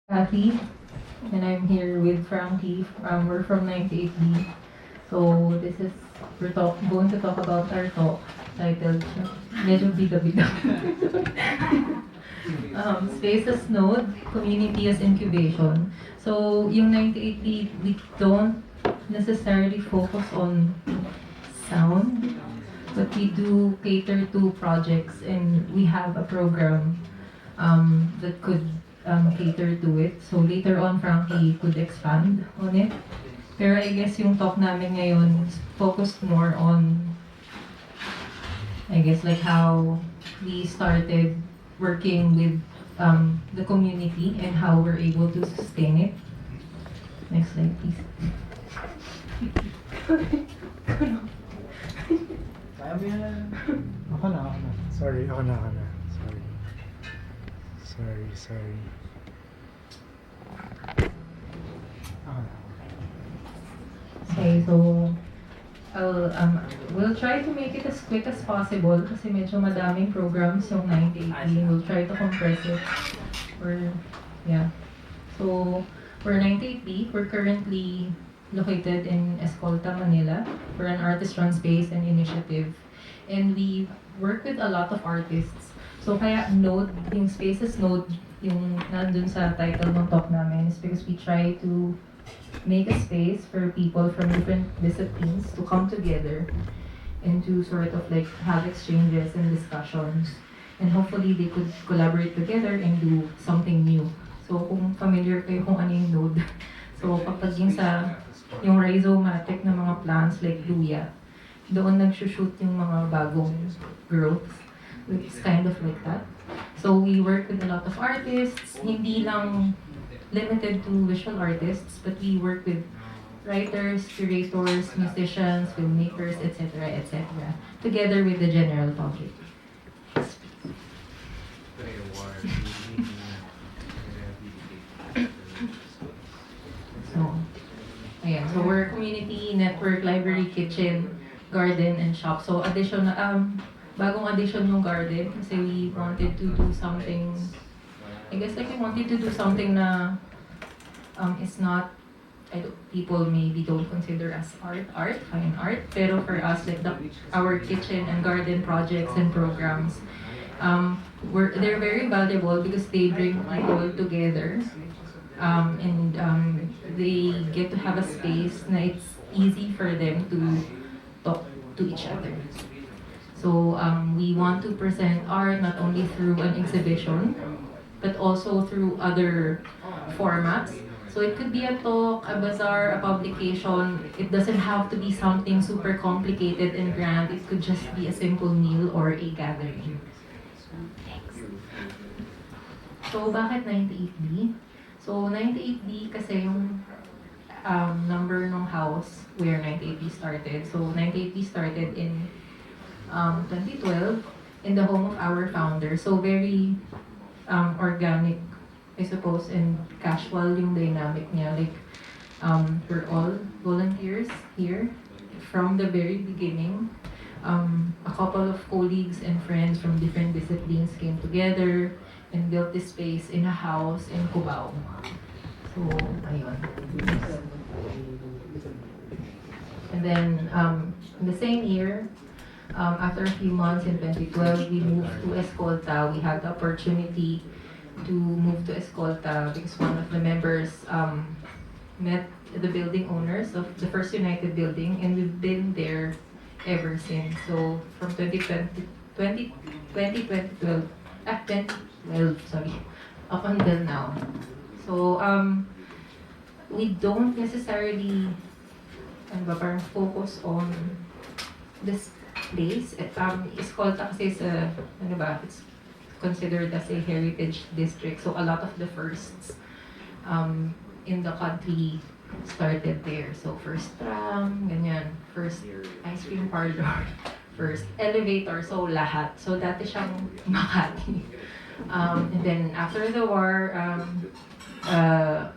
Kathy, and I'm here with Frankie. We're from 98B. So this is going to talk about our talk titled medyo bida-bida. Spaces Node, Community as Incubation. So yung 98B, we don't necessarily focus on sound, but we do cater to projects and we have a program that could cater to it. So later on, Frankie could expand on it. Pero I guess yung talk namin ngayon is focused more on, I guess, like how we started working with the community and how we're able to sustain it. Next slide, please. Ako na. Sorry, ako na. Sorry. Ako na. Okay, so we'll try to make it as quick as possible kasi medyo madaming programs yung 98B. We'll try to compress it. So, we're 98B. We're currently located in Escolta, Manila. We're an artist-run space and initiative. And we work with a lot of artists. So kaya Node, yung Spaces Node, yung nandun sa title ng talk namin is because we try to make a space for people from different disciplines to come together and to sort of like have exchanges and discussions. And hopefully they could collaborate together and do something new. So kung familiar kayo kung ano yung Node, so kapag yung rhizomatic na mga plants like luya, doon nagsushoot yung mga bagong growth. It's kind of like that. So we work with a lot of artists, hindi lang limited to visual artists, but we work with writers, curators, musicians, filmmakers, etc., together with the general public. So we're a community, network, library, kitchen, garden, and shop. So bagong addition yung garden kasi we wanted to do something, I guess like we wanted to do something na is not, people maybe don't consider as fine art, pero for us, like our kitchen and garden projects and programs, they're very valuable because they bring people together, and they get to have a space na it's easy for them to talk to each other. So we want to present art not only through an exhibition, but also through other formats. So it could be a talk, a bazaar, a publication. It doesn't have to be something super complicated and grand. It could just be a simple meal or a gathering. Thanks. So bakit 98B? So 98B kasi yung number ng house where 98B started. So 98B started in 2012 in the home of our founder. So very organic, I suppose, and casual yung dynamic niya. Like, we're all volunteers here from the very beginning. A couple of colleagues and friends from different disciplines came together and built this space in a house in Cubao. So, ayun. And then, in the same year, after a few months in 2012, we moved to Escolta. We had the opportunity to move to Escolta because one of the members met the building owners of the First United building, and we've been there ever since. So from 2012, up until now. So we don't necessarily parang focus on this place. Escolta kasi is it's considered as a heritage district. So a lot of the firsts in the country started there. So first tram, ganyan. First ice cream parlor, first elevator, so lahat. So dati siyang Makati. And then after the war,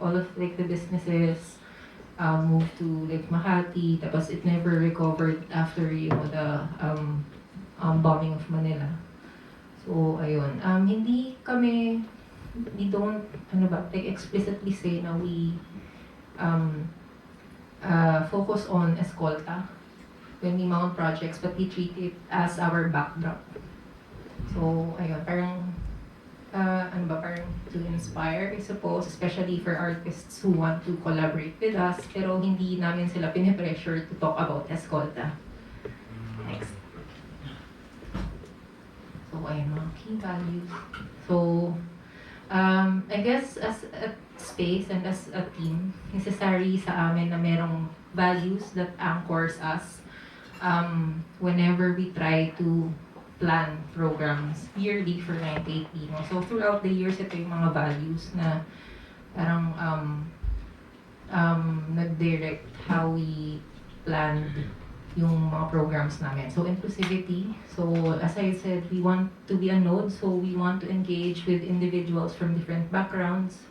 all of like the businesses moved to like Makati, tapos it never recovered after the bombing of Manila. So ayun, hindi kami we don't, like explicitly say na we um, focus on escolta when we mount projects, but we treat it as our backdrop. So, ayun, parang, parang to inspire, I suppose, especially for artists who want to collaborate with us, pero hindi namin sila pinipressure to talk about escolta. Next. So, ayun, mga key values. So, I guess as a space and as a team, necessary sa amin na merong values that anchors us whenever we try to plan programs yearly for 98B. No? So throughout the years, ito yung mga values na parang nag-direct how we planned yung mga programs namin. So inclusivity, so as I said, we want to be a node, so we want to engage with individuals from different backgrounds.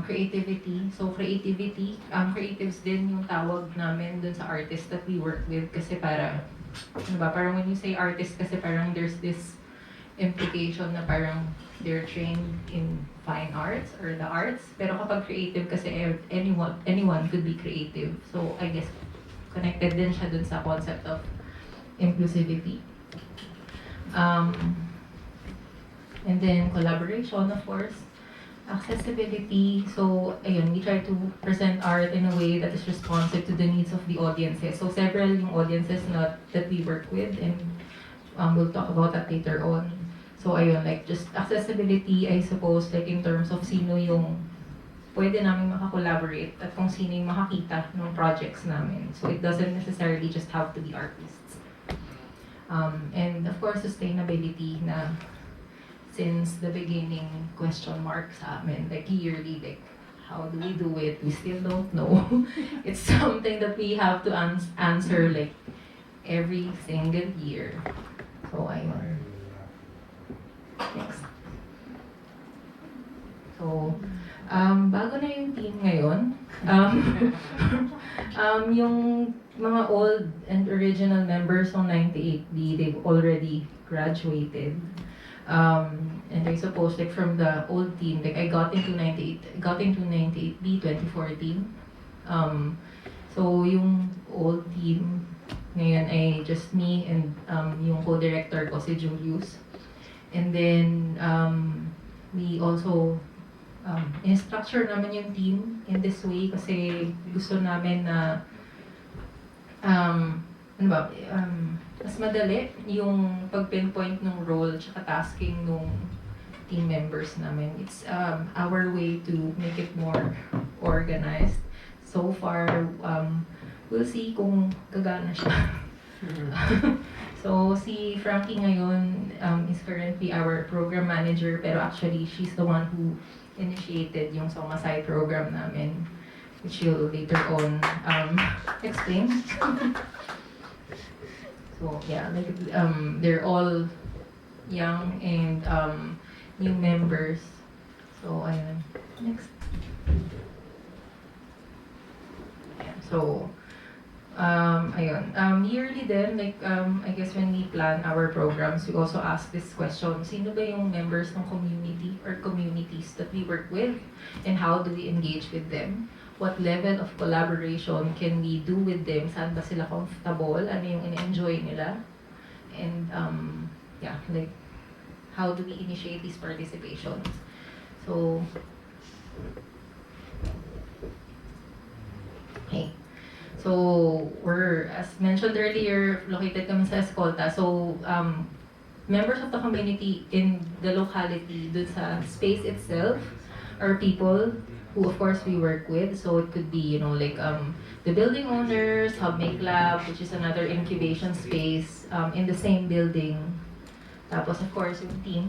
Creativity, so creativity, creatives din yung tawag namin dun sa artists that we work with kasi parang when you say artist kasi parang there's this implication na parang they're trained in fine arts or the arts, pero kapag creative kasi anyone could be creative. So I guess connected din siya dun sa concept of inclusivity. And then collaboration, of course. Accessibility, so ayun, we try to present art in a way that is responsive to the needs of the audiences. So several yung audiences that we work with, and we'll talk about that later on. So ayun, like just accessibility, I suppose, like in terms of sino yung pwede namin makakollaborate at kung sino yung makakita ng projects namin. So it doesn't necessarily just have to be artists. And of course, sustainability na since the beginning question mark sa amin, like yearly, like how do we do it? We still don't know. It's something that we have to answer like every single year. So ayun. Next. So, bago na yung team ngayon, yung mga old and original members ng 98B, they've already graduated. And I suppose like from the old team, like I got into 98B 2014. So yung old team ngayon ay just me and yung co-director ko si Julius. And then we also in-structure naman yung team in this way kasi gusto namin na mas madali yung pag-pinpoint ng role tsaka tasking ng team members namin. It's our way to make it more organized. So far, we'll see kung gagana siya. So, si Frankie ngayon is currently our program manager, pero actually, she's the one who initiated yung Somasai program namin, which you'll later on explain. So yeah, like they're all young and new members. So ayun. Next. Ayan. So ayun. Yearly then, like I guess when we plan our programs, we also ask this question: sino ba yung members ng community or communities that we work with, and how do we engage with them? What level of collaboration can we do with them? Saan ba sila comfortable? Ano yung in-enjoy nila? And yeah, like how do we initiate these participations? So, okay. So, we're, as mentioned earlier, located kami sa Escolta. So, members of the community in the locality, dun sa space itself, are people who of course we work with. So it could be, like the building owners, Hub Make Lab, which is another incubation space in the same building. Tapos of course yung team.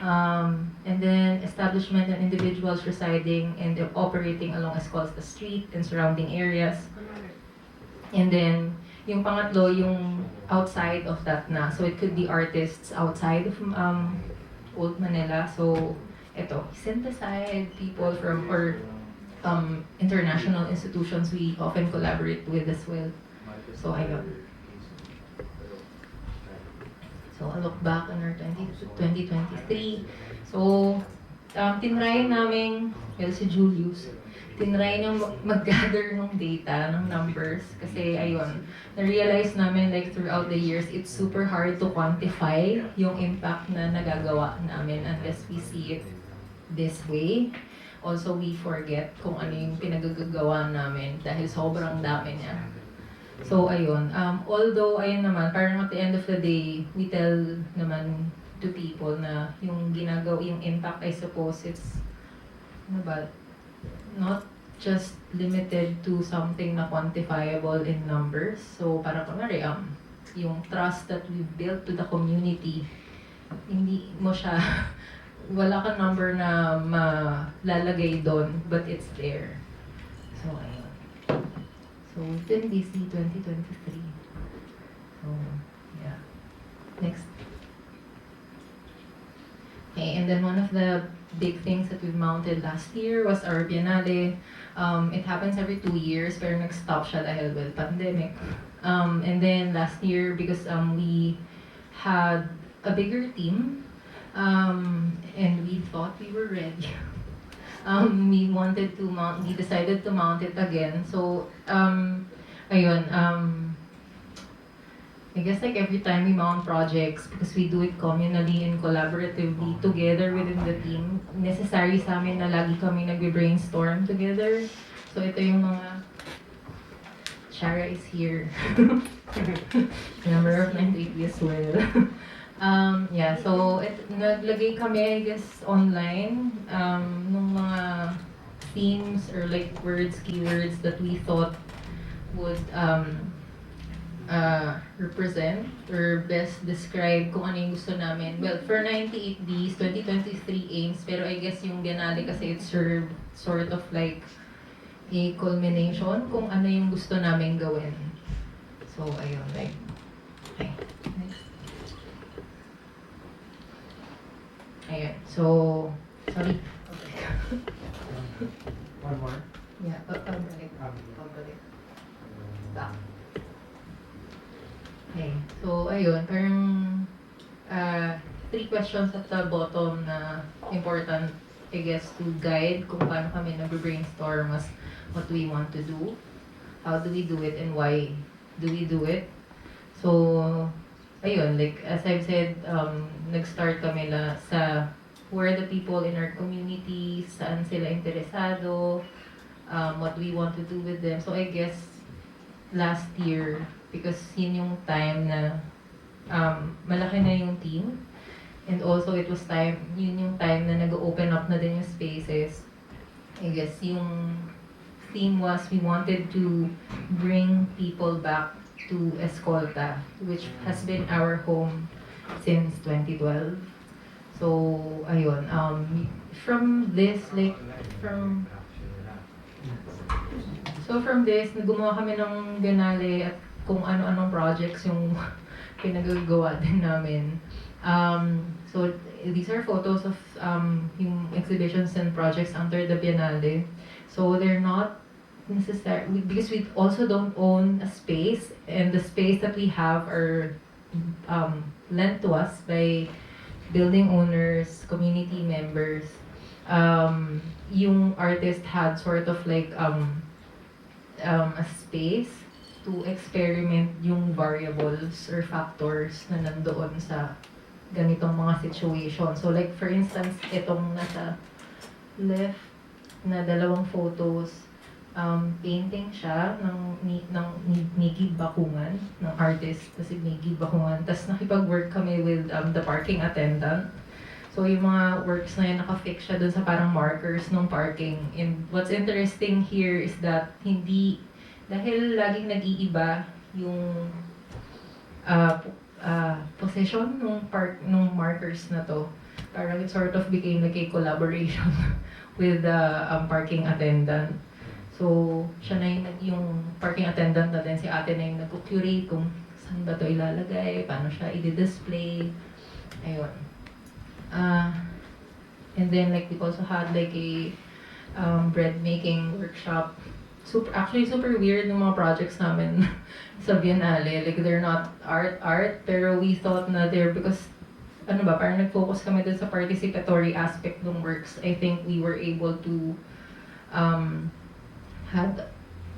And then establishment and individuals residing and operating along Escolta Street and surrounding areas. And then yung pangatlo, yung outside of that na. So it could be artists outside of Old Manila. So ito, synthesized people from or international institutions we often collaborate with as well. So ayun. So I look back on our 2023. So, tinry namin, well, si Julius, tinry niyang mag-gather ng data, ng numbers, kasi ayun, na-realize namin like throughout the years, it's super hard to quantify yung impact na nagagawa namin unless we see it this way. Also, we forget kung ano yung pinagagawa namin dahil sobrang dami niya. So, ayun. Although, ayun naman, parang at the end of the day, we tell naman to people na yung ginagawa, yung impact, I suppose, it's, ano ba, not just limited to something na quantifiable in numbers. So, parang kunwari, yung trust that we've built to the community, hindi mo siya, wala kang number na malalagay doon, but it's there. So, ayun. So, we've been busy 2023. So, yeah. Next. Okay, and then one of the big things that we've mounted last year was our Biennale. It happens every 2 years, pero nag-stop siya dahil with pandemic. And then last year, because we had a bigger team, and we thought we were ready. We decided to mount it again. So, ayun, I guess like every time we mount projects, because we do it communally and collaboratively together within the team, necessary sa amin na lagi kami nagbe-brainstorm together. So ito yung mga, Shara is here. Number of 98 as well. Yeah, so naglagay kami, I guess, online, nung mga themes or like words, keywords that we thought would represent or best describe kung ano yung gusto namin. Well, for 98Ds, 2023 aims, pero I guess yung Biennale kasi it served sort of like a culmination kung ano yung gusto namin gawin. So, ayun, like, okay, next. Ayan, so, sorry. One more. Yeah, pabalik. Back. Okay, so ayun, parang 3 questions at the bottom na important, I guess, to guide kung paano kami nag-brainstorm as what do we want to do, how do we do it, and why do we do it. So, ayun, like as I've said, nag-start kami sa who are the people in our community, saan sila interesado, what we want to do with them. So I guess last year, because yun yung time na malaki na yung team, and also it was yun yung time na nag-open up na din yung spaces. I guess yung theme was we wanted to bring people back to Escolta, which has been our home since 2012. So, ayun, from this, from this, gumawa kami ng Biennale at kung ano-anong projects yung pinagagawa din namin. So, these are photos of yung exhibitions and projects under the Biennale. So, they're not necessary, because we also don't own a space, and the space that we have are lent to us by building owners, community members. Yung artist had sort of like a space to experiment yung variables or factors na nandoon sa ganitong mga situation. So like for instance, itong nasa left na 2 photos, painting siya ng Miggy Bakungan, ng artist na si Miggy Bakungan. Tapos nakipag-work kami with the parking attendant. So yung mga works na yun, naka-fix siya dun sa parang markers ng parking. And what's interesting here is that dahil laging nag-iiba yung position nung markers na to, parang it sort of became like a collaboration with the parking attendant. So, siya na yung parking attendant na din, si ate na yung nag-curate kung saan ba ito ilalagay, paano siya i-display. Ayun. And then, like, we also had like a bread making workshop. Actually, super weird ng mga projects namin sa Biennale. Like, they're not art, pero we thought na they're, because ano ba, parang nag-focus kami dun sa participatory aspect ng works. I think we were able to had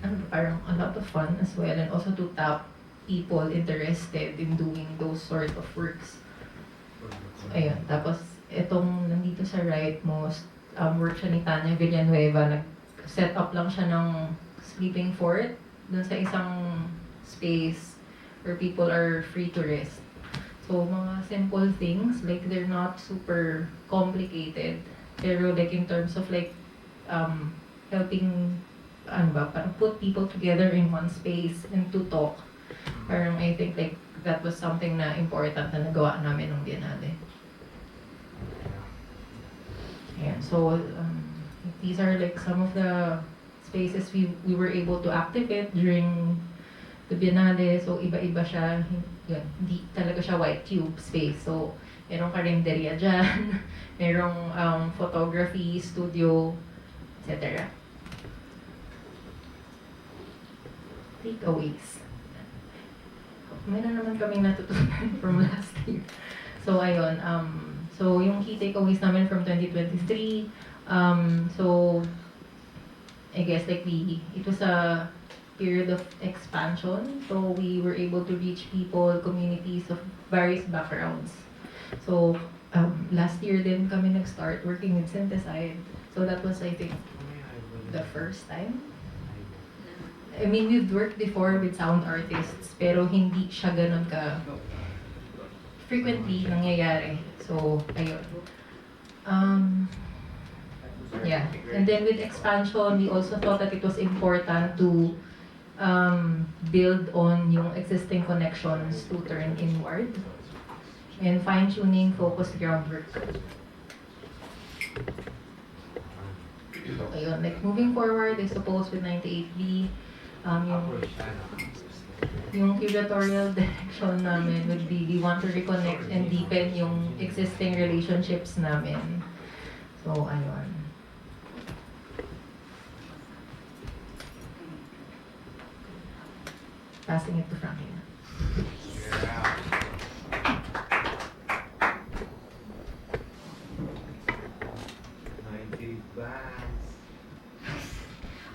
ano ba, parang a lot of fun as well, and also to tap people interested in doing those sort of works. So, ayun. Tapos, itong nandito sa right most, work siya ni Tanya Villanueva. Nag-set up lang siya ng sleeping fort dun sa isang space where people are free to rest. So, mga simple things, like they're not super complicated. Pero like in terms of like helping, ano ba, parang put people together in one space and to talk. Parang I think like that was something na important na nagawa namin nung Biennale. Ayan, so these are like some of the spaces we were able to activate during the Biennale. So iba-iba siya, yun, hindi talaga siya white cube space. So merong karinderya dyan, merong photography studio, etc. Takeaways. Meron naman kaming natutunan from last year. So ayun, so yung key takeaways namin from 2023, so I guess like it was a period of expansion. So we were able to reach people, communities of various backgrounds. So last year din kami nag-start working with Syntheside. So that was, I think, the first time. I mean, we've worked before with sound artists, pero hindi siya ganun ka frequently nangyayari. So, ayun. Yeah. And then with expansion, we also thought that it was important to build on yung existing connections to turn inward and fine-tuning focused groundwork. Ayun, like moving forward, I suppose with 98B, yung curatorial direction namin would be we want to reconnect and deepen yung existing relationships namin. So, ayun. Passing it to Frankie na.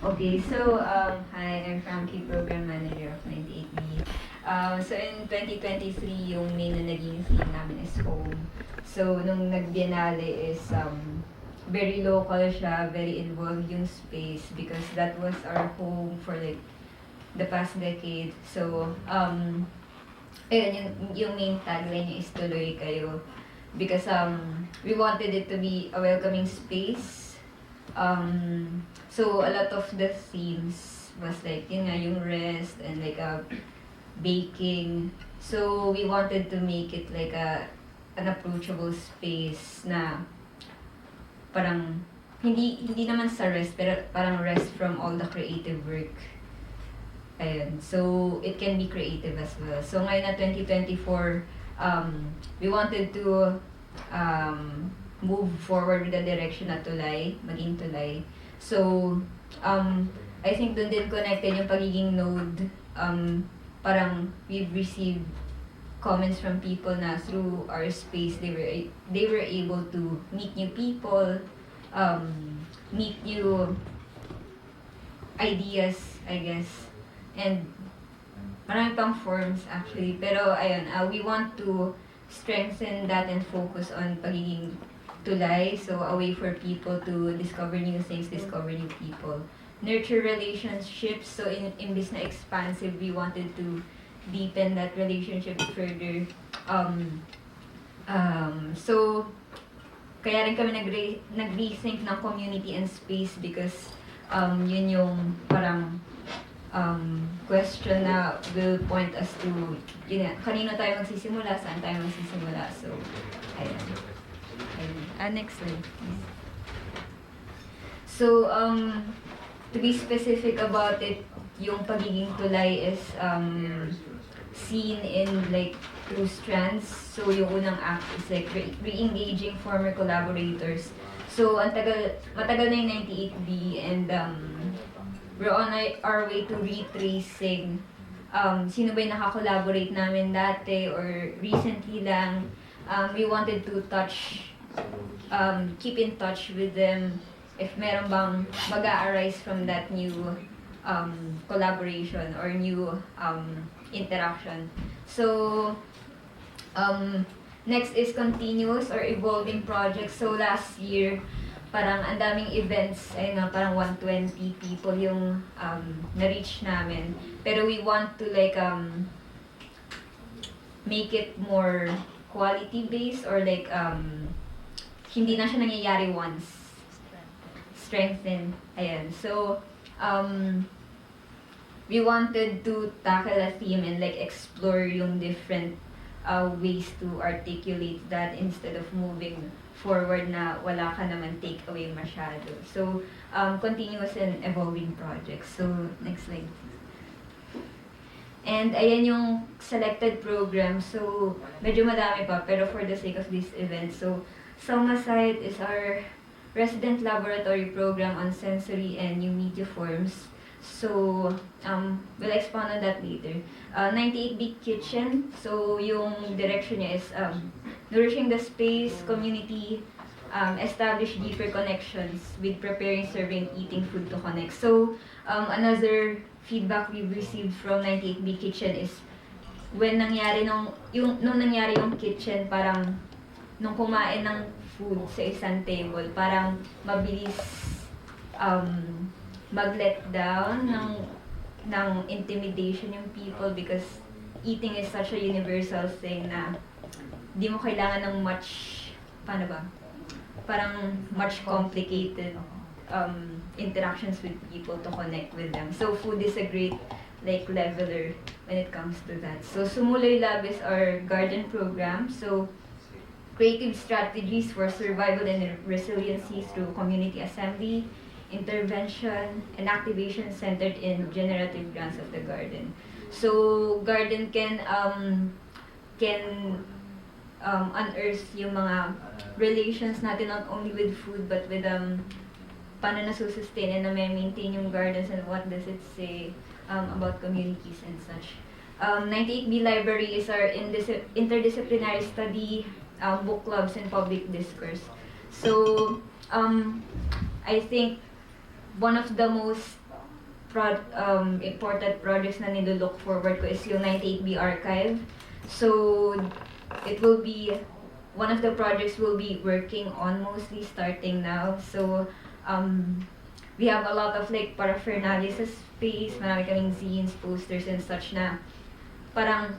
Okay, so hi, I'm Frankie, Program Manager of 98B. So in 2023, yung main na naging theme namin is home. So nung nag-biennale is very local siya, very involved yung space because that was our home for like the past decade. So ayun, yung main tagline niya is tuloy kayo because we wanted it to be a welcoming space. So a lot of the themes was like yun nga, yung rest and like baking. So we wanted to make it like an approachable space na parang hindi naman sa rest pero parang rest from all the creative work. Ayun. So it can be creative as well. So ngayon na 2024, we wanted to move forward with the direction na tulay, maging tulay. So, I think doon din connected yung pagiging node. Parang we've received comments from people na through our space, they were able to meet new people, meet new ideas, I guess. And marami pang forms actually. Pero ayun, we want to strengthen that and focus on pagiging tulay, so a way for people to discover new things, discover new people. Nurture relationships, so imbis na expansive, we wanted to deepen that relationship further. So, kaya rin kami nag-rethink ng community and space because yun yung parang question na will point us to, yun nga, kanino tayo magsisimula, saan tayo magsisimula. So, ayun. Next slide, please. So, to be specific about it, yung pagiging tulay is seen in like 2 strands. So, yung unang act is like re-engaging former collaborators. So, matagal na yung 98B and we're on our way to retracing sino ba yung nakakollaborate namin dati or recently lang. we wanted to keep in touch with them if meron bang mag-a-arise from that new collaboration or new interaction. So, next is continuous or evolving projects. So, last year, parang ang daming events, ayun nga, parang 120 people yung na-reach namin. Pero we want to like make it more quality-based or like hindi na siya nangyayari once. Strengthen. Ayan. So, we wanted to tackle a theme and like explore yung different ways to articulate that instead of moving forward na wala ka naman takeaway masyado. So, continuous and evolving projects. So, next slide. And ayan yung selected program. So, medyo madami pa, pero for the sake of this event. So, Somasight is our resident laboratory program on sensory and new media forms. So, we'll expound on that later. 98-Bit Kitchen. So, yung direction niya is nourishing the space, community, establish deeper connections with preparing, serving, eating food to connect. So, another feedback we've received from 98-Bit Kitchen is when nangyari nung nangyari yung kitchen, parang nung kumain ng food sa isang table, parang mabilis mag-let down ng intimidation yung people because eating is such a universal thing na di mo kailangan ng much, paano ba? Parang much complicated interactions with people to connect with them. So food is a great like leveler when it comes to that. So Sumuloy Lab is our garden program. So creative strategies for survival and resiliency through community assembly, intervention, and activation centered in generative grants of the garden. So garden can unearth yung mga relations natin not only with food but with paano nasusustain and na-maintain yung gardens and what does it say about communities and such. 98B Library is our interdisciplinary study, book clubs, and public discourse. So, I think one of the most important projects na nilook forward ko is yung 98B Archive. So, it will be, one of the projects we'll be working on mostly starting now. So, we have a lot of like paraphernalia sa space, marami kaming zines, posters, and such na parang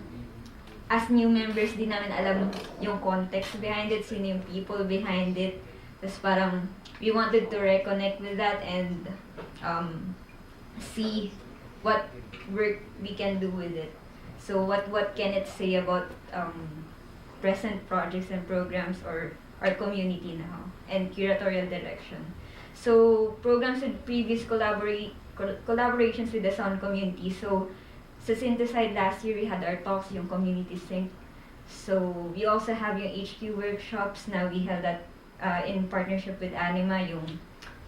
as new members din namin alam yung context behind it, sino yung people behind it. Tapos parang we wanted to reconnect with that and see what work we can do with it. So what can it say about present projects and programs or our community now and curatorial direction. So programs with previous collaborations with the sound community. So sa Syntheside last year, we had our talks, yung community sync. So, we also have yung HQ workshops na we held that in partnership with Anima, yung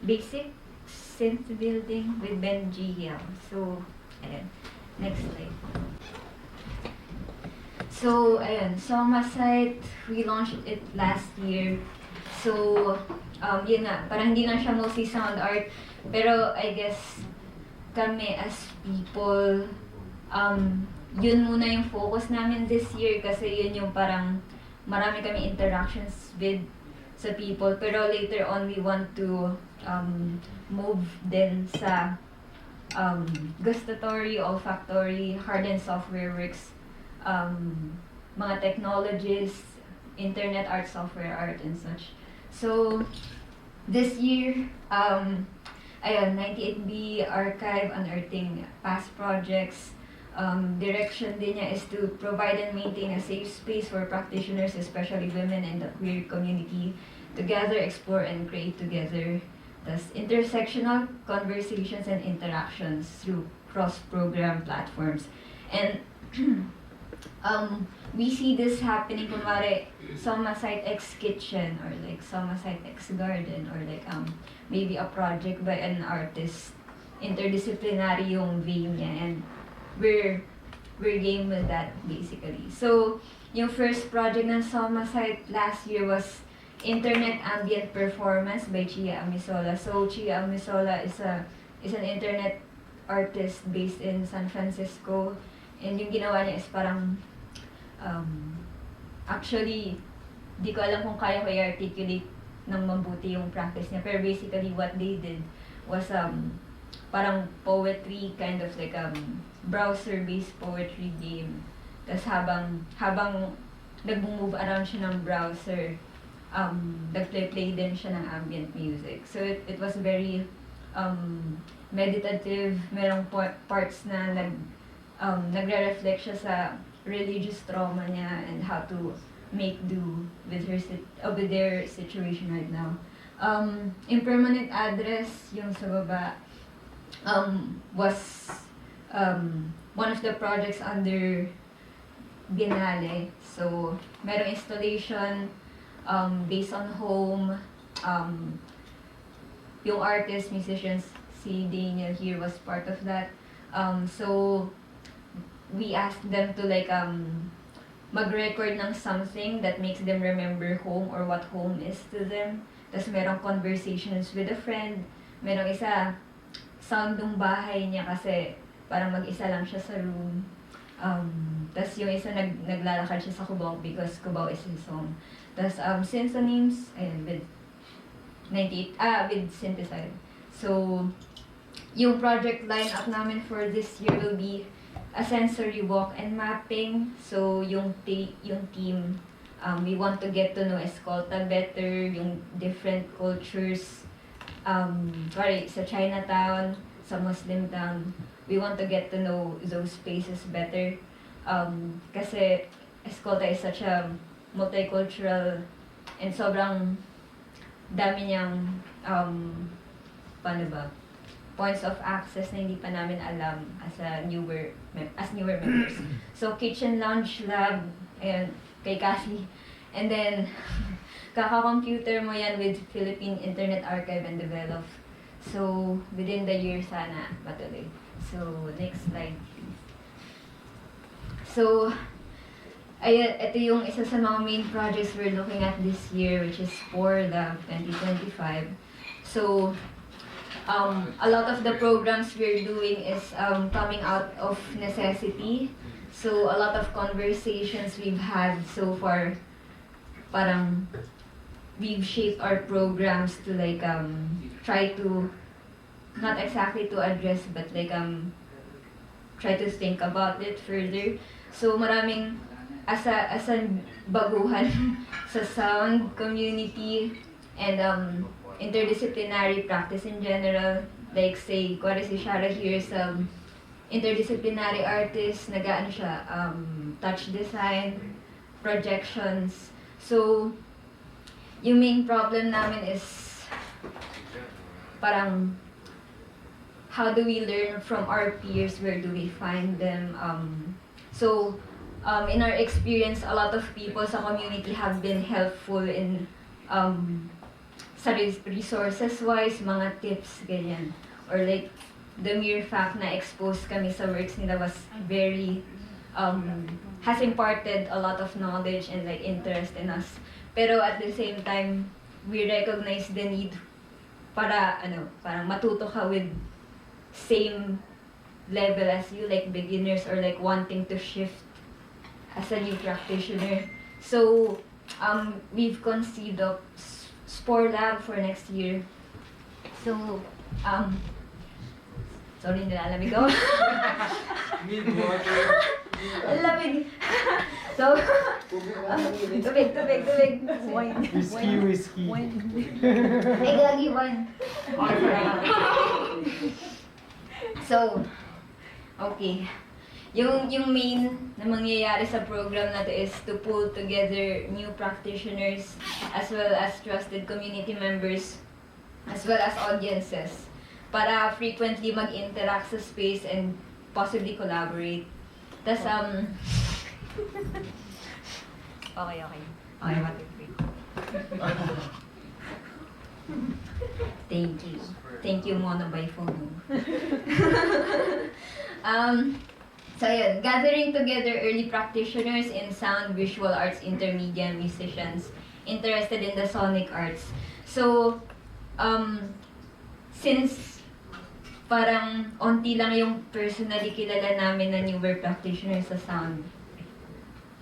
basic synth building with Ben G. So, ayan. Next slide. So, ayan. Somasight, we launched it last year. So, yun nga, parang hindi na siya mostly sound art. Pero, I guess, kami as people, yun muna yung focus namin this year kasi yun yung parang marami kami interactions with sa people, pero later on we want to move din sa gustatory, olfactory, hard and software works, mga technologies, internet art, software art, and such. So this year, ayun, 98B Archive, unearthing past projects. Direction din niya is to provide and maintain a safe space for practitioners, especially women and the queer community, to gather, explore, and create together. Thus, intersectional conversations and interactions through cross-program platforms. And we see this happening, kunwari, Somasight X Kitchen, or like Somasight X Garden, or like maybe a project by an artist. Interdisciplinary yung vein niya, and we're we're game with that basically. So, yung first project ng Soma site last year was Internet Ambient Performance by Chia Amisola. So, Chia Amisola is an internet artist based in San Francisco. And yung ginawa niya is parang, actually, di ko alam kung kaya ko i-articulate ng mabuti yung practice niya. Pero basically, what they did was parang poetry, kind of like browser-based poetry game. Tapos habang nag-move around siya ng browser, nag-play din siya ng ambient music. So it was very meditative. Merong parts na nagre-reflect siya sa religious trauma niya and how to make do with their situation right now. Impermanent Address, yung sa baba, was one of the projects under Biennale. So, merong installation based on home. Yung artists, musicians, si Daniel here was part of that. So, we asked them to like mag-record ng something that makes them remember home or what home is to them. Tapos merong conversations with a friend. Merong isa, sound ng bahay niya kasi parang mag-isa lang siya sa room. Tapos yung isa naglalakad siya sa Cubao because Cubao is his home. Tapos synonyms, ayun, with synthesizer. So, yung project lineup namin for this year will be a sensory walk and mapping. So, yung team, we want to get to know Escolta better, yung different cultures. Sa Chinatown, sa Muslim town, we want to get to know those spaces better. Kasi Escolta is such a multicultural and sobrang dami niyang, points of access na hindi pa namin alam as newer members. So, Kitchen Lounge Lab, ayan, kay Cassie. And then, kaka-computer mo yan with Philippine Internet Archive and Develop. So, within the year sana matuloy. So, next slide, please. So, ito yung isa sa mga main projects we're looking at this year, which is for the 2025. So, a lot of the programs we're doing is coming out of necessity. So, a lot of conversations we've had so far, parang we've shaped our programs to like try to, not exactly to address, but like try to think about it further. So, maraming as a baguhan sa sound community and interdisciplinary practice in general. Like say, kuwari si Shara here is interdisciplinary artist, nag-ano siya, touch design, projections. So, yung main problem namin is parang how do we learn from our peers? Where do we find them? In our experience, a lot of people sa community have been helpful in sa resources-wise, mga tips, ganyan. Or like, the mere fact na exposed kami sa works nila was very, has imparted a lot of knowledge and like interest in us. Pero at the same time, we recognize the need para, parang matuto ka with same level as you, like beginners or like wanting to shift as a new practitioner. So, we've conceived of Spore Lab for next year. So, sorry, nilalamig ako. Need water. Lamig. So, tubig. Wine. Whiskey. Ay, gagi, wine. So, okay. Yung main na mangyayari sa program na to is to pull together new practitioners as well as trusted community members as well as audiences para frequently mag-interact sa space and possibly collaborate. Tas, Okay, wait. Thank you, Mona by phone. So yun, gathering together early practitioners in sound, visual arts, intermedia musicians interested in the sonic arts. So, since parang onti lang yung personally kilala namin na newer practitioners sa sound,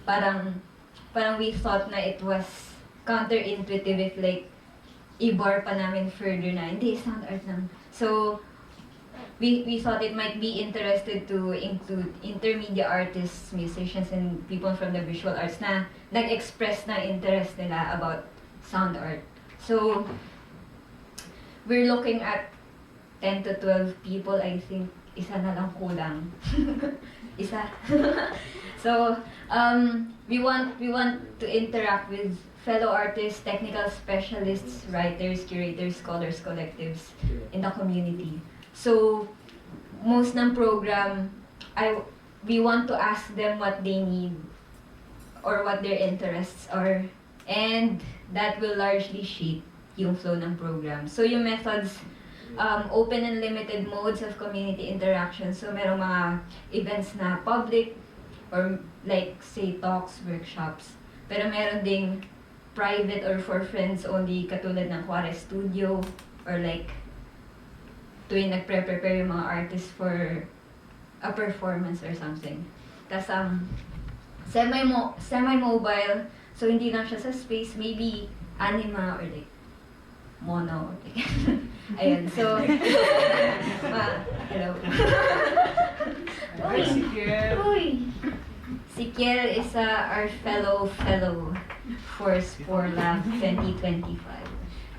parang we thought na it was counterintuitive if like i-bar pa namin further na, hindi, sound art lang. So, we thought it might be interested to include intermedia artists, musicians, and people from the visual arts na nag-express na interest nila about sound art. So, we're looking at 10 to 12 people, I think. Isa na lang kulang. Isa. So, we want to interact with fellow artists, technical specialists, writers, curators, scholars, collectives in the community. So, most ng program, we want to ask them what they need or what their interests are, and that will largely shape yung flow ng program. So, yung methods, open and limited modes of community interaction. So, merong mga events na public or like, say, talks, workshops. Pero meron ding private or for friends only, katulad ng Juarez Studio or like tuwing nagpre-prepare yung mga artists for a performance or something. Tas semi-mobile, so hindi lang siya sa space, maybe anima or like mono. Ayun, so hello. Uy! Si Kiel is our fellow for Spore Lab 2025.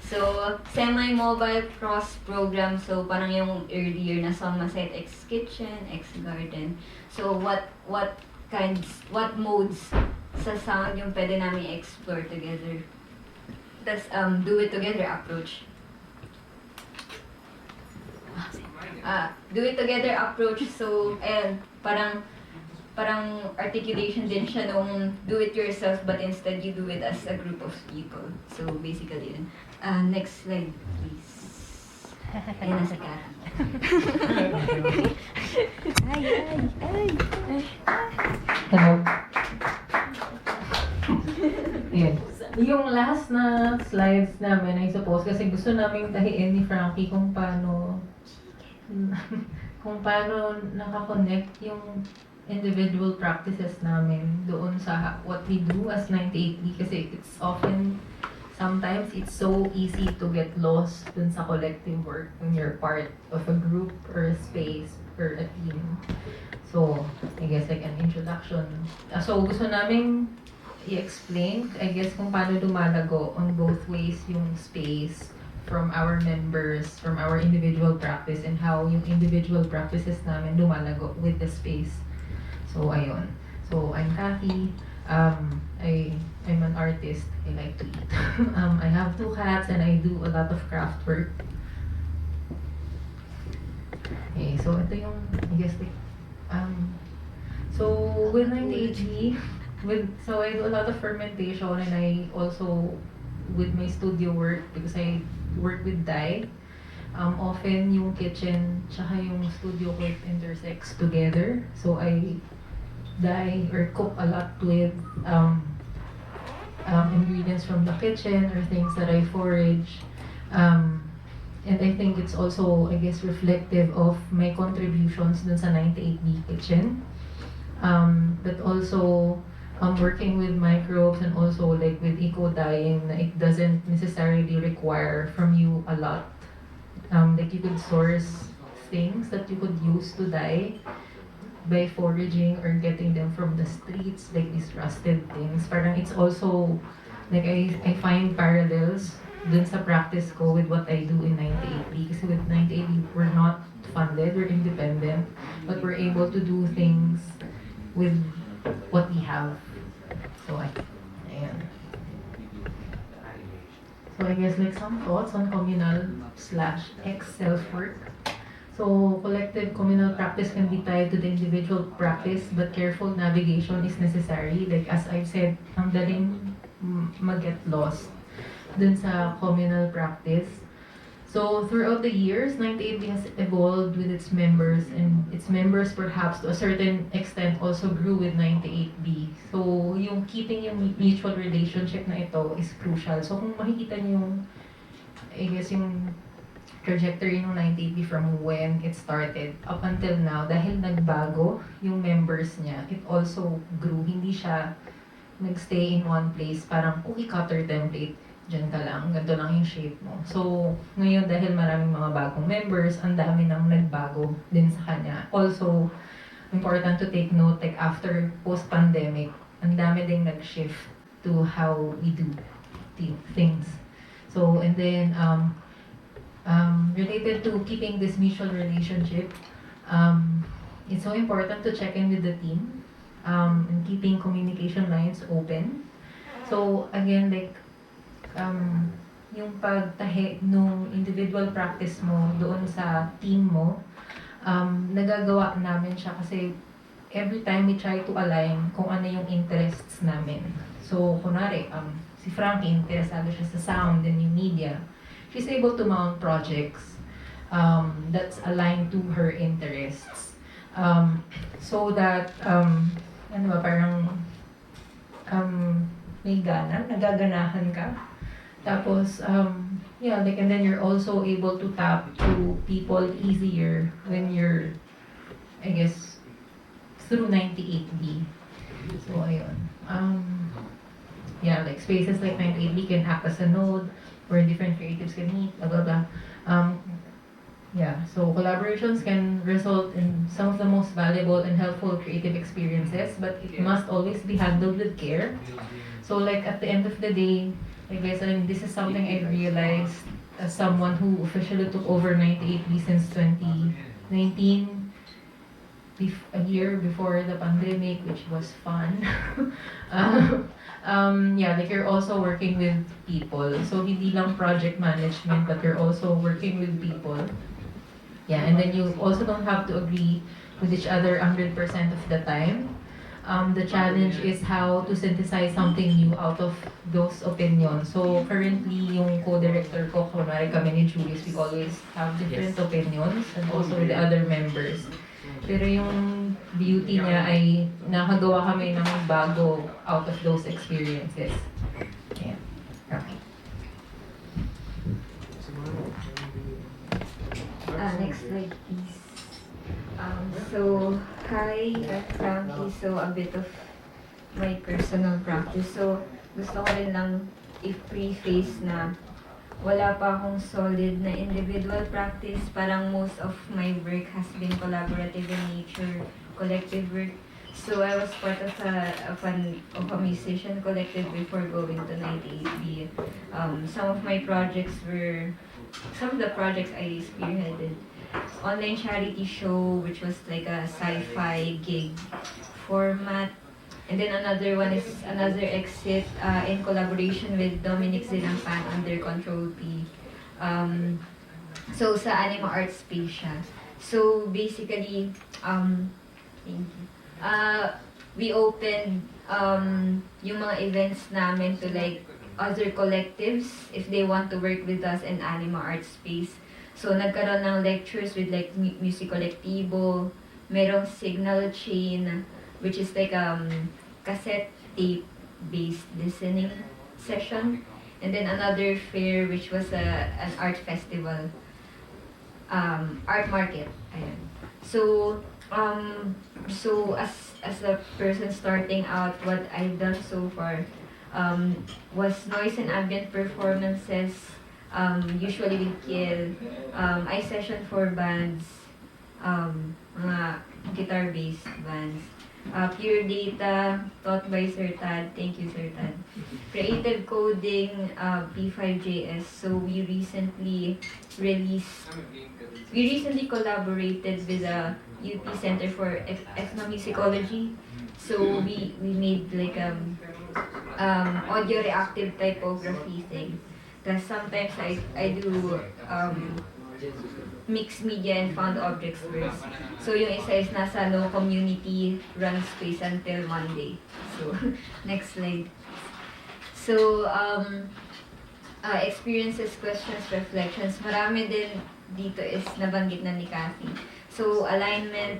So, semi-mobile cross-program. So, parang yung earlier na song na set, X-Kitchen, X-Garden. So, what modes sa sound yung pwede namin explore together. Tas, do it together approach. Do it together approach. So, ayan, parang articulation din siya nung do it yourself but instead you do it as a group of people. So basically yun. Next slide please. Ayan na si Kathy. Hello. Ayan. Yung last na slides namin, I suppose, kasi gusto naming tahiin ni Frankie kung paano nakakonect yung individual practices namin doon sa what we do as 98B, kasi sometimes it's so easy to get lost dun sa collective work when you're part of a group or a space or a team. So, I guess like an introduction. So, gusto naming i-explain, I guess, kung paano lumalago on both ways yung space from our members, from our individual practice, and how yung individual practices namin lumalago with the space. So, ayun. So, I'm Kathy. I'm an artist. I like to eat. I have 2 cats and I do a lot of craft work. Okay, so ito yung, I guess, like, so with 98G, so I do a lot of fermentation, and I also, with my studio work, because I work with dye, often yung kitchen tsaka yung studio work intersects together. So I dye or cook a lot with ingredients from the kitchen or things that I forage. And I think it's also, I guess, reflective of my contributions dun sa 98B kitchen. But also, working with microbes and also like with eco-dyeing, it doesn't necessarily require from you a lot. Like you could source things that you could use to dye by foraging or getting them from the streets, like these rusted things. Parang it's also, like I find parallels dun sa practice ko with what I do in 98B. Kasi with 98B, we're not funded, we're independent, but we're able to do things with what we have. So, ayan. So, I guess like some thoughts on communal/X self-work. So, collective communal practice can be tied to the individual practice, but careful navigation is necessary. Like as I've said, ang daling mag-get lost dun sa communal practice. So throughout the years, 98B has evolved with its members, and its members perhaps to a certain extent also grew with 98B. So yung keeping yung mutual relationship na ito is crucial. So kung makikita niyo yung, I guess yung trajectory ng 98B from when it started up until now, dahil nagbago yung members niya, it also grew. Hindi siya nagstay in one place, parang cookie cutter template. Diyan ka lang, ganito lang yung shape mo. So, ngayon dahil maraming mga bagong members, ang dami nang nagbago din sa kanya. Also, important to take note, like after post-pandemic, ang dami ding nag-shift to how we do things. So, and then, related to keeping this mutual relationship, it's so important to check in with the team and keeping communication lines open. So, again, like, yung pagtahi nung individual practice mo doon sa team mo, nagagawa namin siya kasi every time we try to align kung ano yung interests namin. So, kunwari, si Frankie, interesado siya sa sound and yung media. She's able to mount projects that's aligned to her interests. So that, ano ba, parang may gana, nagaganahan ka. Tapos, yeah, like, and then you're also able to tap to people easier when you're, I guess, through 98B. So, ayun. Yeah, like spaces like 98B can act as a node where different creatives can meet, blah, blah, blah. Yeah, so collaborations can result in some of the most valuable and helpful creative experiences, but it must always be handled with care. So, like, at the end of the day, I guess, this is something I realized as someone who officially took over 98B since 2019, a year before the pandemic, which was fun. Yeah, like you're also working with people. So, hindi lang project management, but you're also working with people. Yeah, and then you also don't have to agree with each other 100% of the time. The challenge is how to synthesize something new out of those opinions. So currently, yung co-director ko, kunwari kami ni Julius, we always have different opinions and also with the other members. Pero yung beauty niya ay nakagawa kami ng bago out of those experiences. Yeah. Okay. Next slide, please. So, hi, I'm Frankie. So, a bit of my personal practice. So, gusto ko rin lang i-preface na wala pa akong solid na individual practice. Parang most of my work has been collaborative in nature, collective work. So, I was part of a musician collective before going to 98B. Some of the projects I spearheaded. Online charity show, which was like a sci-fi gig format. And then another one is another exit in collaboration with Dominic Zinampan under Control P. So sa Anima Art Space siya. So basically, thank you. We opened yung mga events namin to like other collectives if they want to work with us in Anima Art Space. So, nagkaroon ng lectures with like Music Colectivo, merong Signal Chain, which is like cassette tape-based listening session. And then another fair, which was an art festival, art market. Ayan. So, as a person starting out, what I've done so far was noise and ambient performances, usually with Kiel. I session for bands, mga guitar-based bands. Pure Data, taught by Sir Tad. Thank you, Sir Tad. Creative Coding, P5JS. So we recently collaborated with the UP Center for Ethnomusicology. So we made like audio reactive typography thing. Because sometimes I do mixed media and found objects first. So yung isa is nasa no community run space until Monday. So next slide. So experiences, questions, reflections, marami din dito is nabanggit na ni Kathy. So, alignment,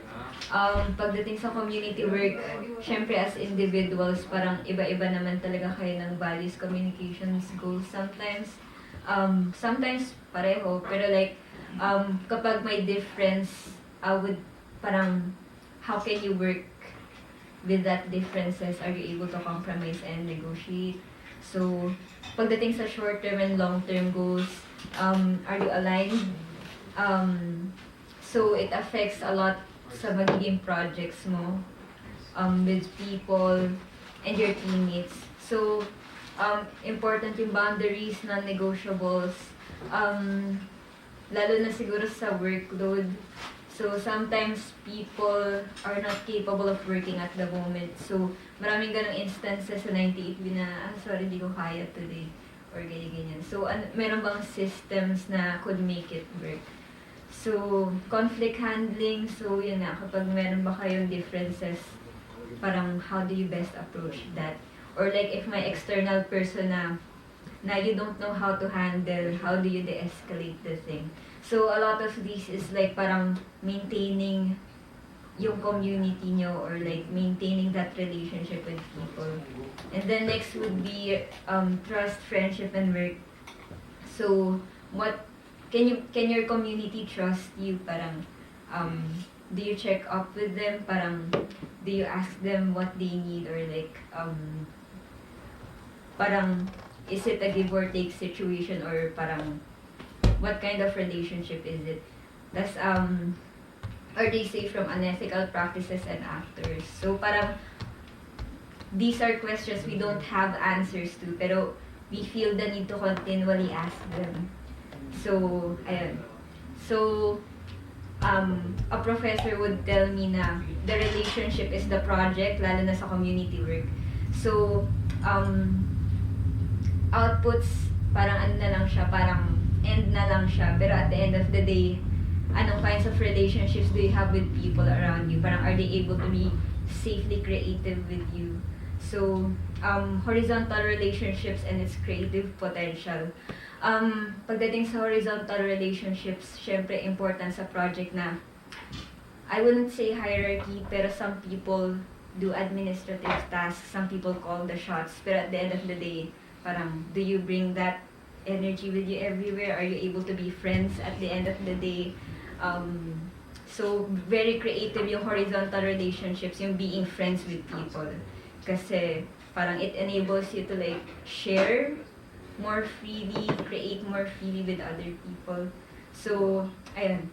pagdating sa community work, syempre as individuals, parang iba-iba naman talaga kayo ng values, communications, goals sometimes. Sometimes pareho, pero like, kapag may difference, parang, how can you work with that differences? Are you able to compromise and negotiate? So, pagdating sa short-term and long-term goals, are you aligned? So, it affects a lot sa magiging projects mo with people and your teammates. So, important yung boundaries, non-negotiables, lalo na siguro sa workload. So, sometimes people are not capable of working at the moment. So, maraming ganong instances sa 98B na, sorry, di ko kaya today. Or ganyan-ganyan. So, meron bang systems na could make it work? So, conflict handling. So, yun nga, kapag meron ba kayong differences, parang how do you best approach that? Or like, if may external person na you don't know how to handle, how do you de-escalate the thing? So, a lot of this is like parang maintaining yung community nyo or like maintaining that relationship with people. And then next would be trust, friendship, and work. So, what can your community trust you? Parang do you check up with them? Parang do you ask them what they need or like parang is it a give or take situation or parang what kind of relationship is it? Tas are they safe from unethical practices and actors? So parang these are questions we don't have answers to pero we feel the need to continually ask them. So, ayun. So, a professor would tell me na the relationship is the project, lalo na sa community work. So, outputs, parang ano na lang siya, parang end na lang siya. Pero at the end of the day, anong kinds of relationships do you have with people around you? Parang are they able to be safely creative with you? So, horizontal relationships and its creative potential. Pagdating sa horizontal relationships, syempre important sa project na I wouldn't say hierarchy, pero some people do administrative tasks, some people call the shots, pero at the end of the day, parang do you bring that energy with you everywhere? Are you able to be friends at the end of the day? So, very creative yung horizontal relationships, yung being friends with people. Kasi parang it enables you to like share more freely, create more freely with other people. So, ayun.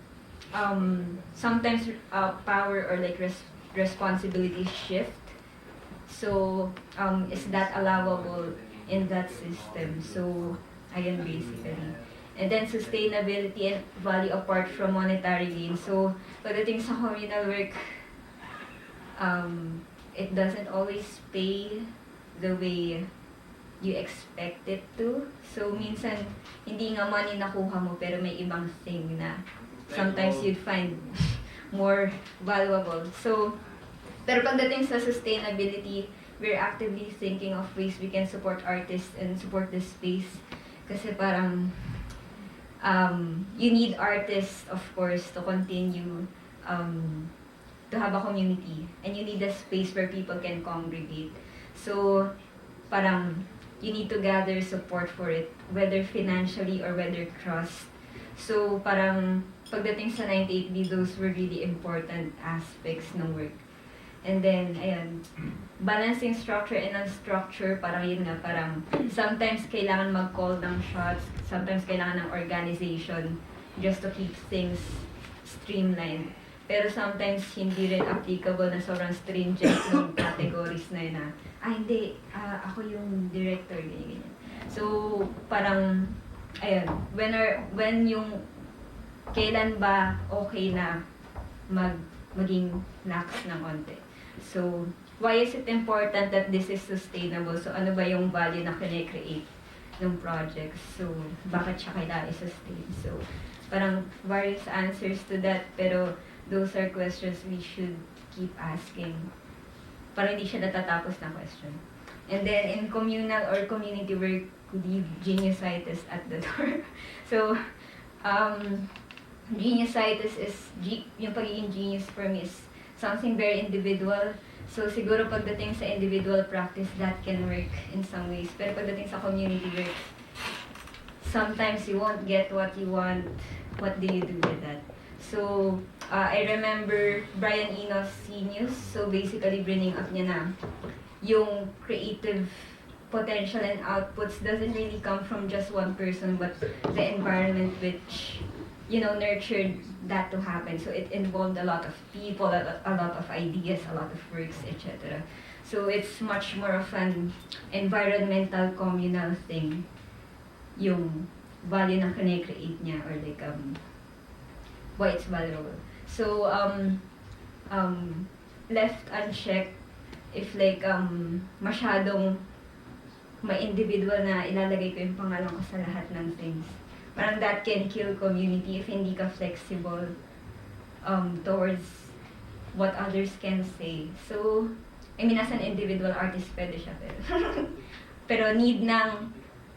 Sometimes power or like responsibility shift. So, is that allowable in that system? So, ayun basically. And then sustainability and value apart from monetary gain. So, pagdating sa communal work, it doesn't always pay the way you expect it to. So, minsan, hindi nga money nakuha mo, pero may ibang thing na sometimes you'd find more valuable. So, pero pagdating sa sustainability, we're actively thinking of ways we can support artists and support the space. Kasi parang, you need artists, of course, to continue to have a community. And you need a space where people can congregate. So, parang, you need to gather support for it, whether financially or whether trust. So, parang, pagdating sa 98B, those were really important aspects ng work. And then, ayan, balancing structure and unstructure, parang yun nga, parang sometimes kailangan mag-call ng shots, sometimes kailangan ng organization just to keep things streamlined. Pero sometimes hindi rin applicable na sobrang stringent ng categories na yun na, hindi, ako yung director, ganyan. So, parang, ayun, when yung, kailan ba okay na maging lax ng konti. So, why is it important that this is sustainable? So, ano ba yung value na kine-create ng project? So, bakit siya kailangan i-sustain? So, parang various answers to that, pero those are questions we should keep asking. Para hindi siya natatapos na question. And then in communal or community work, we leave geniusitis at the door. So, geniusitis is, yung pagiging genius for me is something very individual. So siguro pagdating sa individual practice, that can work in some ways. Pero pagdating sa community work, sometimes you won't get what you want. What do you do with that? So, I remember Brian Eno's Genius. So basically, bringing up niya na yung creative potential and outputs doesn't really come from just one person, but the environment which, nurtured that to happen. So it involved a lot of people, a lot of ideas, a lot of works, etc. So it's much more of an environmental, communal thing, yung value na kine-create niya, or like, why it's valuable. So, left unchecked, if like, masyadong ma-individual na ilalagay ko yung pangalan ko sa lahat ng things. Parang that can kill community if hindi ka flexible towards what others can say. So, I mean, as an individual artist, pwede siya. Pero need ng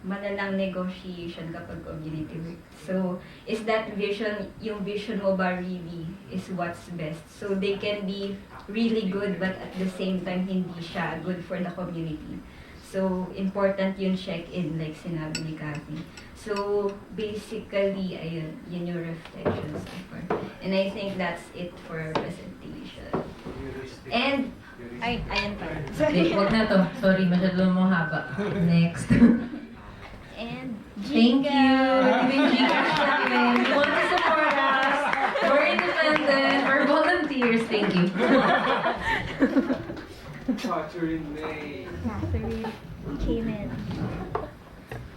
malalang negotiation kapag community work. So, is that vision, yung vision mo ba really is what's best? So, they can be really good, but at the same time, hindi siya good for the community. So, important yung check-in, like sinabi ni Kathy. So, basically, ayun, yun yung reflections so far. And I think that's it for our presentation. And, ayan pa. Sorry. Wag na to. Sorry, masyado mo haba. Next. And, Thank you. Even Gcash namin. You want to support us? We're independent. We're volunteers. Thank you. Catherine May. Catherine came in.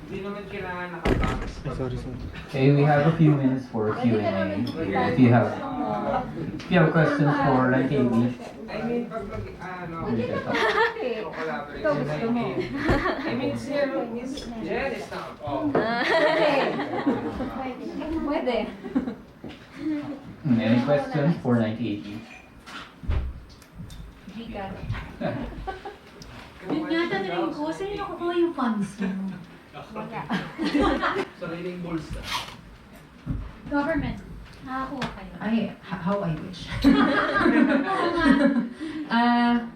Hindi naman kailangan nakapromise. Sorry. Okay, we have a few minutes for Q&A. If you have questions for like Amy, I mean, pag you can talk. collaborate sa 19. I mean, Jen is not. Oh. Pwede. Any questions for 1980? Gcash. Yun nga tanongin ko, saan yung nakukuha yung funds mo? Wala. Sariling bulsa. Government. Nakakuha kayo. How I wish. Oo nga.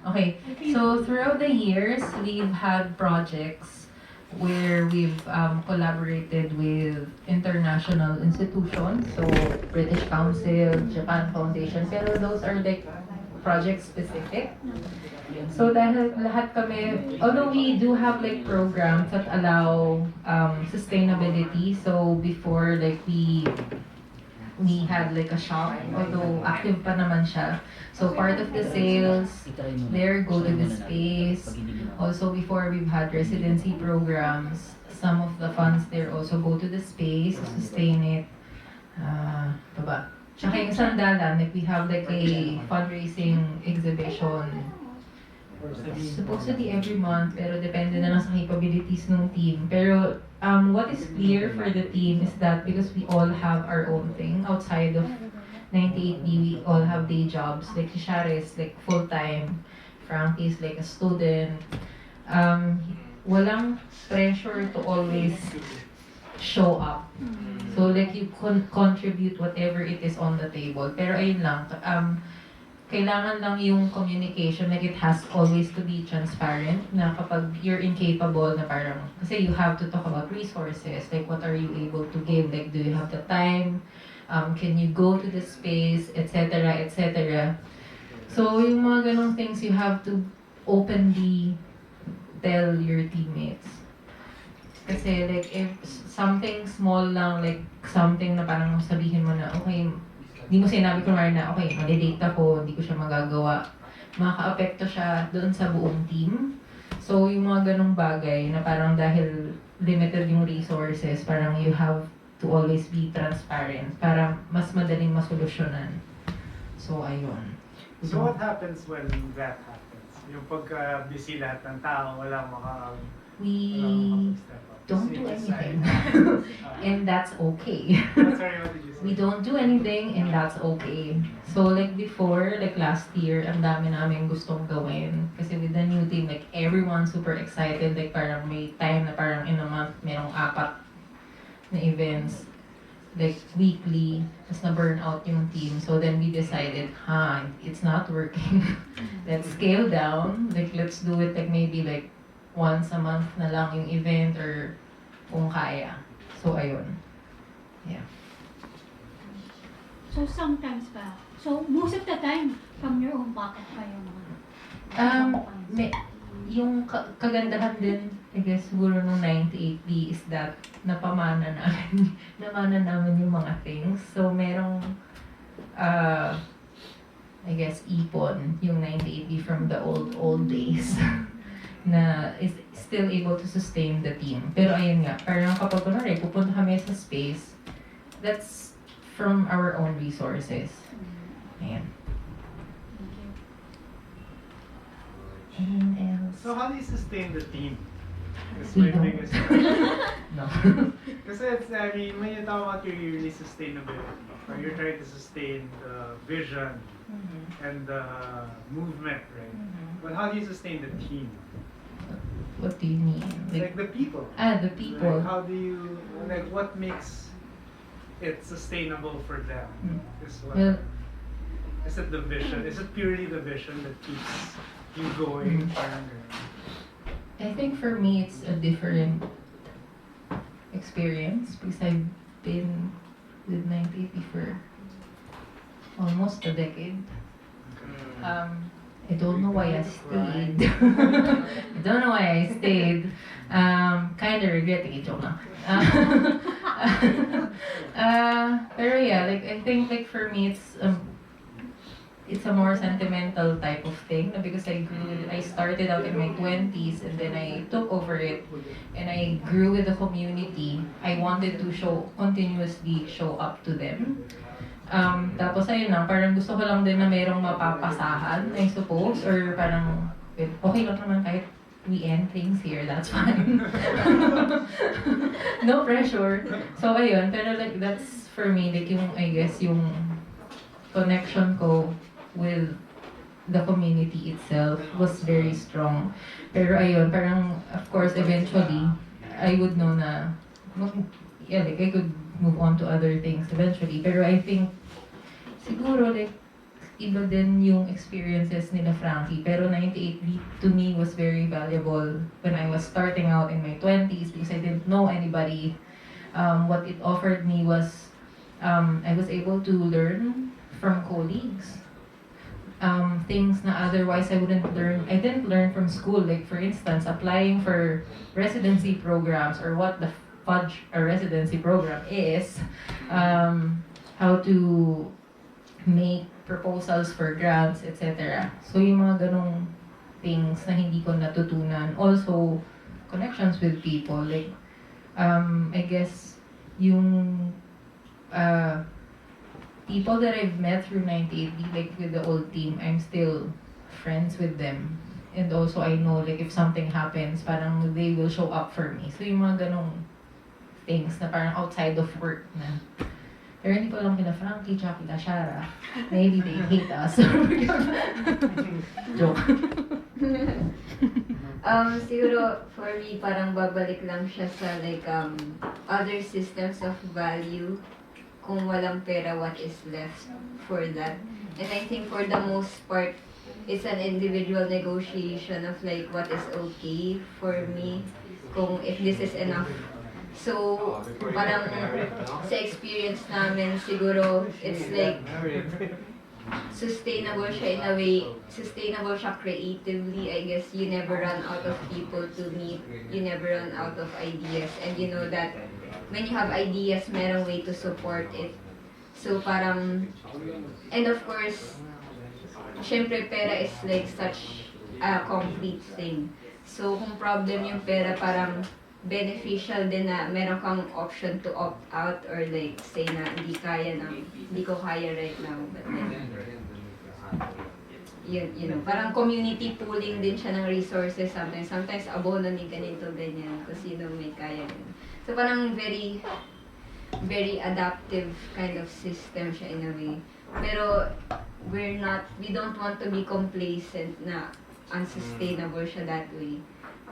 Okay, so throughout the years, we've had projects where we've collaborated with international institutions, so British Council, Japan Foundation, pero those are like project specific. So dahil lahat kami, although we do have like programs that allow sustainability, so before like we had like a shop, although active pa naman siya. So part of the sales there go to the space. Also before we've had residency programs, some of the funds there also go to the space to sustain it. Baba. Tsaka yung sandalan, like we have like a fundraising exhibition. Supposed to be every month, pero depende na lang sa capabilities ng team. Pero what is clear for the team is that because we all have our own thing outside of 98B, we all have day jobs. Like si Shara is like full-time, Frankie is like a student. Walang pressure to always show up. So like you contribute whatever it is on the table. Pero ayun lang, kailangan lang yung communication, like it has always to be transparent, na kapag you're incapable na parang, kasi you have to talk about resources, like what are you able to give, like do you have the time, can you go to the space, etc., etc. So yung mga ganong things, you have to openly tell your teammates. Kasi like if something small lang, like something na parang sabihin mo na, okay, hindi mo sinabi ko na, okay, malilate ako, hindi ko siya magagawa. Makaka-apekto siya doon sa buong team. So, yung mga ganong bagay na parang dahil limited yung resources, parang you have to always be transparent para mas madaling masolusyonan. So, ayun. So what happens when that happens? Yung pagka busy lahat ng tao, walang We makaka-step up. don't do anything. And that's okay. Sorry, what did you say? We don't do anything and that's okay. So like before, like last year, ang dami namin gustong gawin. Kasi with the new team, like everyone's super excited. Like parang may time na parang in a month, merong 4 na events. Like weekly, tas na-burn out yung team. So then we decided, it's not working. Let's scale down. Like let's do it like maybe like once a month na lang yung event or kung kaya. So ayun. Yeah. So sometimes pa. So most of the time, from your own pocket pa yung mga... Yung kagandahan din, I guess, siguro nung 98B is that namana namin yung mga things. So merong, I guess, ipon yung 98B from the old days na is still able to sustain the team. Pero ayun nga, parang kapag kunwari, pupunta kami sa space, that's from our own resources. Ayan. Anything else? So how do you sustain the team? That's We my don't. biggest question. No. Kasi it's, I mean, when you talk about your yearly sustainability, or you're trying to sustain the vision and the movement, right? But how do you sustain the team? What do you mean? Like the people. The people. Like how do you, like what makes it sustainable for them? Is what, Well, is it the vision? Is it purely the vision that keeps you going? I think for me it's a different experience because I've been with 980 for almost a decade. I don't know why I stayed. I don't know why I stayed. Kinda regretting it, joke lang. Pero yeah, like I think like for me it's a more sentimental type of thing because I started out in my 20s and then I took over it and I grew with the community. I wanted to continuously show up to them. Tapos ayun lang, parang gusto ko lang din na merong mapapasahan, I suppose, or parang, okay lang naman kahit we end things here, that's fine. No pressure. So ayun, pero like that's for me, like yung, I guess, yung connection ko with the community itself was very strong. Pero ayun, parang, of course, eventually, I would know na, yeah, like I could move on to other things eventually. Pero I think, siguro like, iba din yung experiences nila Frankie. Pero 98B to me was very valuable when I was starting out in my 20s because I didn't know anybody. What it offered me was, I was able to learn from colleagues. Things na otherwise I didn't learn from school. Like for instance, applying for residency programs or what the fudge a residency program is, how to make proposals for grants, etc. So yung mga ganong things na hindi ko natutunan. Also, connections with people. Like, I guess, yung people that I've met through 98B, like with the old team, I'm still friends with them. And also, I know like if something happens, parang they will show up for me. So yung mga ganong things na parang outside of work na. Pero hindi ko alam kina Frankie, tsaka kina Shara. Maybe they hate us. Joke. Siguro for me parang babalik lang siya sa like other systems of value. Kung walang pera, what is left for that? And I think for the most part, it's an individual negotiation of like what is okay for me, kung if this is enough. So, parang sa experience namin, siguro it's like sustainable siya in a way, sustainable siya creatively. I guess you never run out of people to meet, you never run out of ideas, and you know that when you have ideas, merong way to support it. So parang, and of course, syempre pera is like such a complete thing. So kung problem yung pera, parang beneficial din na meron kang option to opt out or like say na hindi ko kaya right now, but then you know, parang community pooling din siya ng resources sometimes. Sometimes abono ni ganito, ganyan, kung sino may kaya din. So parang very adaptive kind of system siya in a way. Pero we don't want to be complacent na unsustainable siya that way.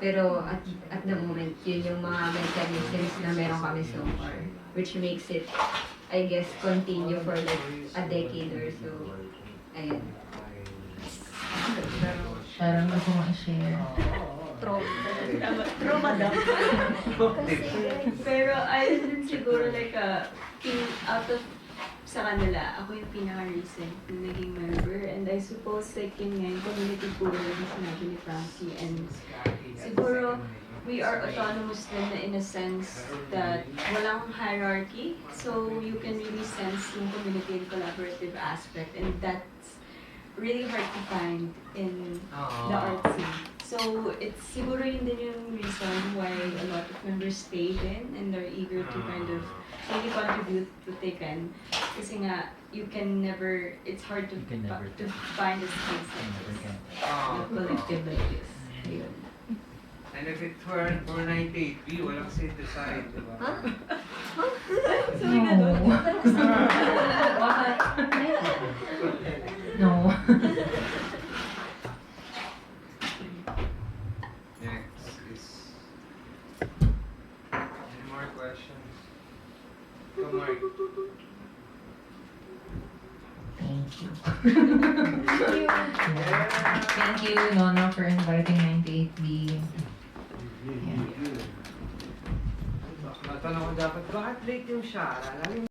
Pero at the moment, yun yung mga mechanisms na meron kami so far, which makes it, I guess, continue for like a decade or so. Ayun. Parang gusto mo i-share. Trauma daw. Pero ayun din siguro like out of sa kanila, ako yung pinaka-recent na naging member. And I suppose like yun nga, yung community pool na sinabi ni Francie. And siguro, we are autonomous din na in a sense that walang hierarchy. So you can really sense yung community and collaborative aspect. And that's really hard to find in the art scene. So it's siguro yun din yung reason why a lot of members stayed in and are eager to kind of really contribute what they can. Kasi nga, it's hard to find a space like this. The collective like this. Ayun. And if it weren't for 98B, walang synthesize, di ba? No. No. Next is... Any more questions? Come, Mark. Thank you. Yeah. Thank you, Nona, for inviting 98B. Natanong ko dapat, bakit late yung Shara?